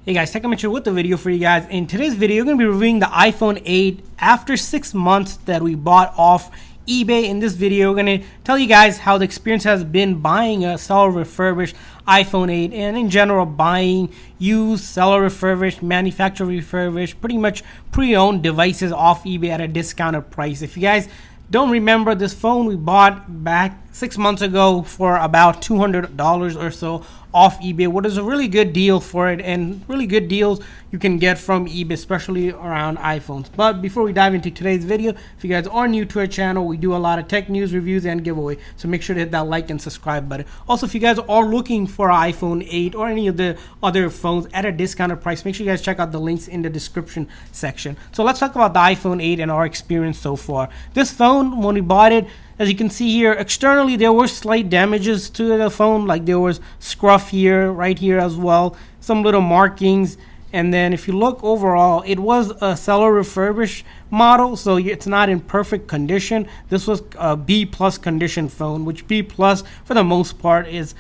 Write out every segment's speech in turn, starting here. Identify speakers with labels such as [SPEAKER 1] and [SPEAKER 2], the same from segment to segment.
[SPEAKER 1] Hey guys, TechMatcher with the video for you guys. In today's video, we're going to be reviewing the iPhone 8 after 6 months that we bought off eBay. In this video, we're going to tell you guys how the experience has been buying a seller refurbished iPhone 8 and in general buying used, seller refurbished, manufacturer refurbished, pretty much pre-owned devices off eBay at a discounted price. If you guys don't remember, this phone we bought back 6 months ago for about $200 or so off eBay, what is a really good deal for it, and really good deals you can get from eBay, especially around iPhones. But before we dive into today's video, if you guys are new to our channel, we do a lot of tech news, reviews, and giveaway, so make sure to hit that like and subscribe button. Also, if you guys are looking for an iPhone 8 or any of the other phones at a discounted price, make sure you guys check out the links in the description section. So let's talk about the iPhone 8 and our experience so far. This phone, when we bought it, as you can see here, externally there were slight damages to the phone, like there was scruff here, right here as well, some little markings. And then if you look overall, it was a seller refurbished model, so it's not in perfect condition. This was a B plus condition phone, which B plus for the most part is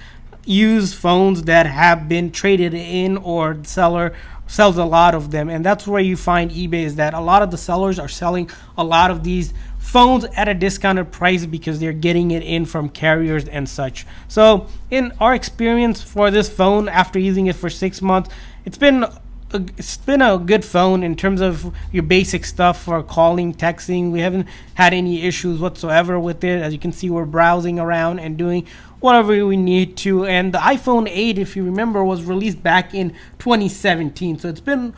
[SPEAKER 1] used phones that have been traded in, or the seller sells a lot of them. And that's where you find eBay, is that a lot of the sellers are selling a lot of these phones at a discounted price because they're getting it in from carriers and such. So in our experience for this phone, after using it for 6 months, it's been a good phone in terms of your basic stuff for calling, texting. We haven't had any issues whatsoever with it. As you can see, we're browsing around and doing whatever we need to. And the iPhone 8, if you remember, was released back in 2017. So it's been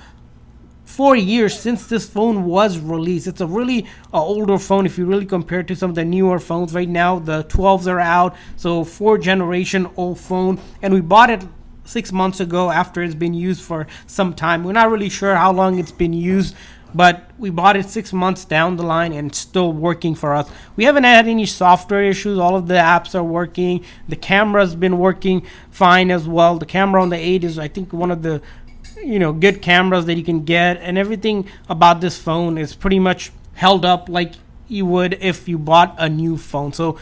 [SPEAKER 1] 4 years since this phone was released. It's a really older phone if you really compare it to some of the newer phones. Right now, the 12s are out, so 4th-generation old phone. And we bought it 6 months ago after it's been used for some time. We're not really sure how long it's been used, but we bought it 6 months down the line and it's still working for us. We haven't had any software issues. All of the apps are working. The camera's been working fine as well. The camera on the 8 is, I think, one of the good cameras that you can get, and everything about this phone is pretty much held up like you would if you bought a new phone. So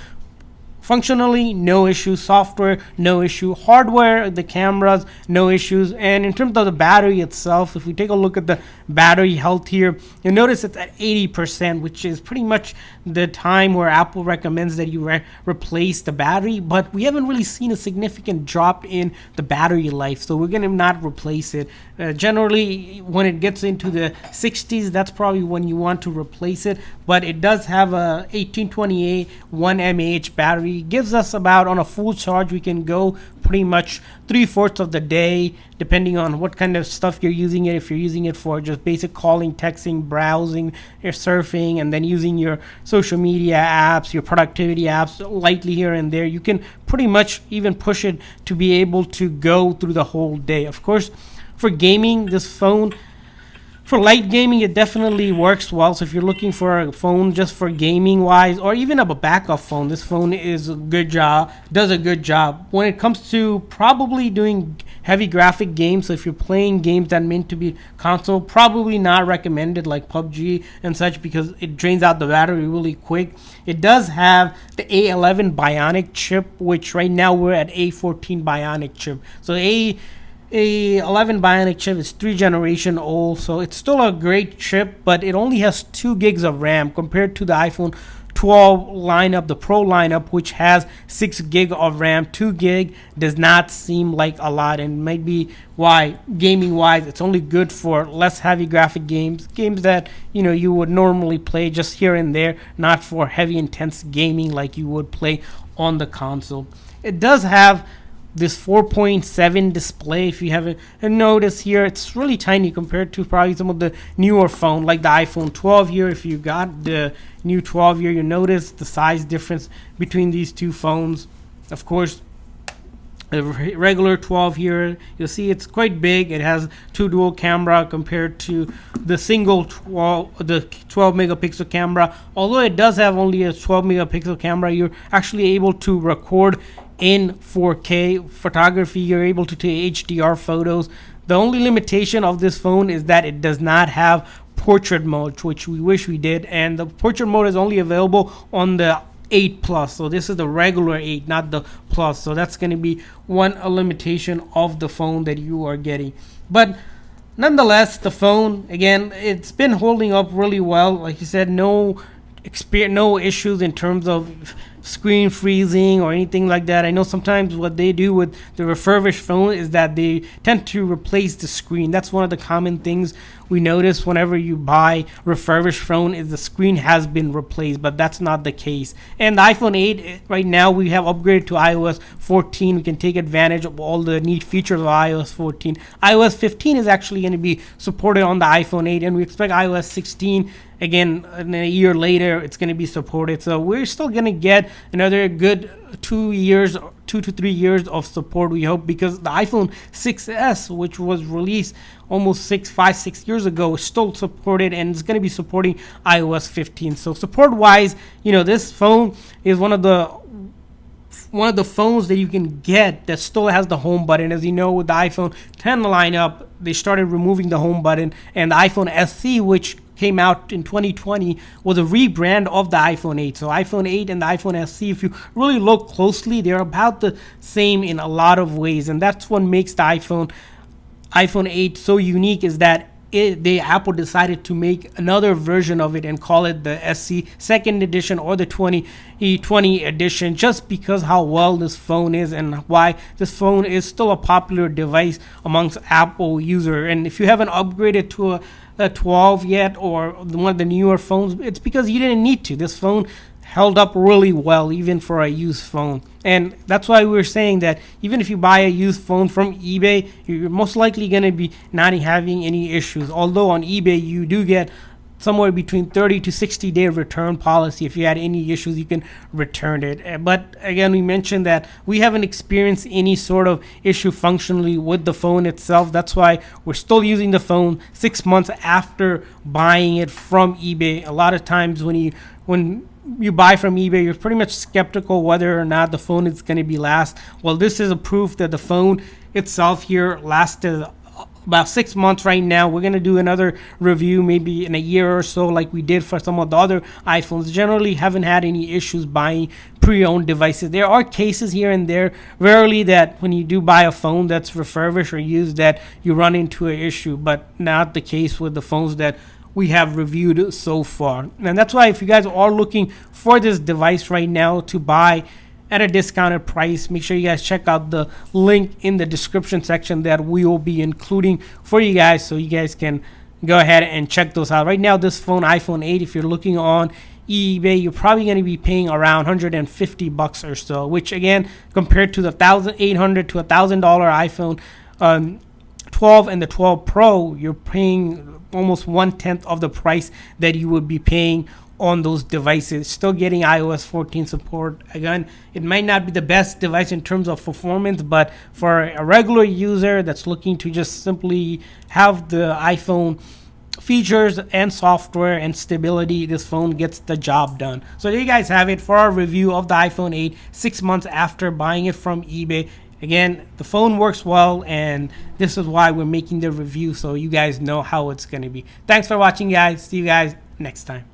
[SPEAKER 1] functionally, no issue. Software, no issue. Hardware, the cameras, no issues. And in terms of the battery itself, if we take a look at the battery health here, you'll notice it's at 80%, which is pretty much the time where Apple recommends that you replace the battery. But we haven't really seen a significant drop in the battery life, so we're going to not replace it. Generally, when it gets into the 60s, that's probably when you want to replace it. But it does have a 1828 1 mAh battery. It gives us about, on a full charge, we can go pretty much 3/4 of the day, depending on what kind of stuff you're using it. If you're using it for just basic calling, texting, browsing, you're surfing, and then using your social media apps, your productivity apps lightly here and there, you can pretty much even push it to be able to go through the whole day. Of course, for gaming, this phone, for light gaming, it definitely works well. So if you're looking for a phone just for gaming wise, or even a backup phone, this phone is a good job, does a good job. When it comes to probably doing heavy graphic games, so if you're playing games that are meant to be console, probably not recommended, like PUBG and such, because it drains out the battery really quick. It does have the A11 Bionic chip, which right now we're at A14 Bionic chip. So A11 Bionic chip is 3 generation old, so it's still a great chip, but it only has 2 gigs of RAM compared to the iPhone 12 lineup, the Pro lineup, which has 6 gig of RAM. 2 gig does not seem like a lot, and might be why gaming wise it's only good for less heavy graphic games that you would normally play just here and there, not for heavy intense gaming like you would play on the console. It does have this 4.7 display. If you haven't noticed here, it's really tiny compared to probably some of the newer phone, like the iPhone 12 here. If you got the new 12 here, you notice the size difference between these two phones. Of course, the regular 12 here, you'll see it's quite big. It has 2 dual camera compared to the single 12 megapixel camera. Although it does have only a 12 megapixel camera, you're actually able to record in 4K photography. You're able to take HDR photos. The only limitation of this phone is that it does not have portrait mode, which we wish we did, and the portrait mode is only available on the 8 Plus. So this is the regular 8, not the Plus. So that's going to be one limitation of the phone that you are getting. But Nonetheless, the phone, again, it's been holding up really well. Like you said, no issues in terms of screen freezing or anything like that. I know sometimes what they do with the refurbished phone is that they tend to replace the screen. That's one of the common things we notice whenever you buy refurbished phone, is the screen has been replaced, but that's not the case. And the iPhone 8 right now, we have upgraded to iOS 14. We can take advantage of all the neat features of iOS 14. iOS 15 is actually going to be supported on the iPhone 8, and we expect iOS 16 again in a year later it's going to be supported. So we're still going to get another good 2 to 3 years of support, we hope, because the iPhone 6s, which was released almost 6 years ago, is still supported, and it's going to be supporting iOS 15. So support wise, this phone is one of the phones that you can get that still has the home button. As you know, with the iPhone 10 lineup, they started removing the home button, and the iPhone SE, which came out in 2020, was a rebrand of the iPhone 8. So iPhone 8 and the iPhone SE, if you really look closely, they're about the same in a lot of ways, and that's what makes the iPhone 8 so unique, is that Apple decided to make another version of it and call it the SE second edition or the 2020 edition, just because how well this phone is and why this phone is still a popular device amongst Apple users. And if you haven't upgraded to a 12 yet, or one of the newer phones, it's because you didn't need to. This phone held up really well even for a used phone, and that's why we're saying that even if you buy a used phone from eBay, you're most likely going to be not having any issues. Although on eBay you do get somewhere between 30 to 60 day return policy. If you had any issues, you can return it. But again, we mentioned that we haven't experienced any sort of issue functionally with the phone itself. That's why we're still using the phone 6 months after buying it from eBay. A lot of times when you buy from eBay, you're pretty much skeptical whether or not the phone is going to be last. Well, this is a proof that the phone itself here lasted about 6 months right now. We're going to do another review maybe in a year or so, like we did for some of the other iPhones. Generally haven't had any issues buying pre-owned devices. There are cases here and there, rarely, that when you do buy a phone that's refurbished or used, that you run into an issue, but not the case with the phones that we have reviewed so far. And that's why if you guys are looking for this device right now to buy at a discounted price, make sure you guys check out the link in the description section that we will be including for you guys, so you guys can go ahead and check those out. Right now, this phone, iPhone 8, if you're looking on eBay, you're probably going to be paying around $150 or so, which again, compared to the $1,800 to $1,000 iPhone 12 and the 12 Pro, you're paying almost 1/10 of the price that you would be paying on those devices. Still getting iOS 14 support. Again, it might not be the best device in terms of performance, but for a regular user that's looking to just simply have the iPhone features and software and stability, this phone gets the job done. So there you guys have it for our review of the iPhone 8 6 months after buying it from eBay. Again, the phone works well, and this is why we're making the review, so you guys know how it's going to be. Thanks for watching, guys. See you guys next time.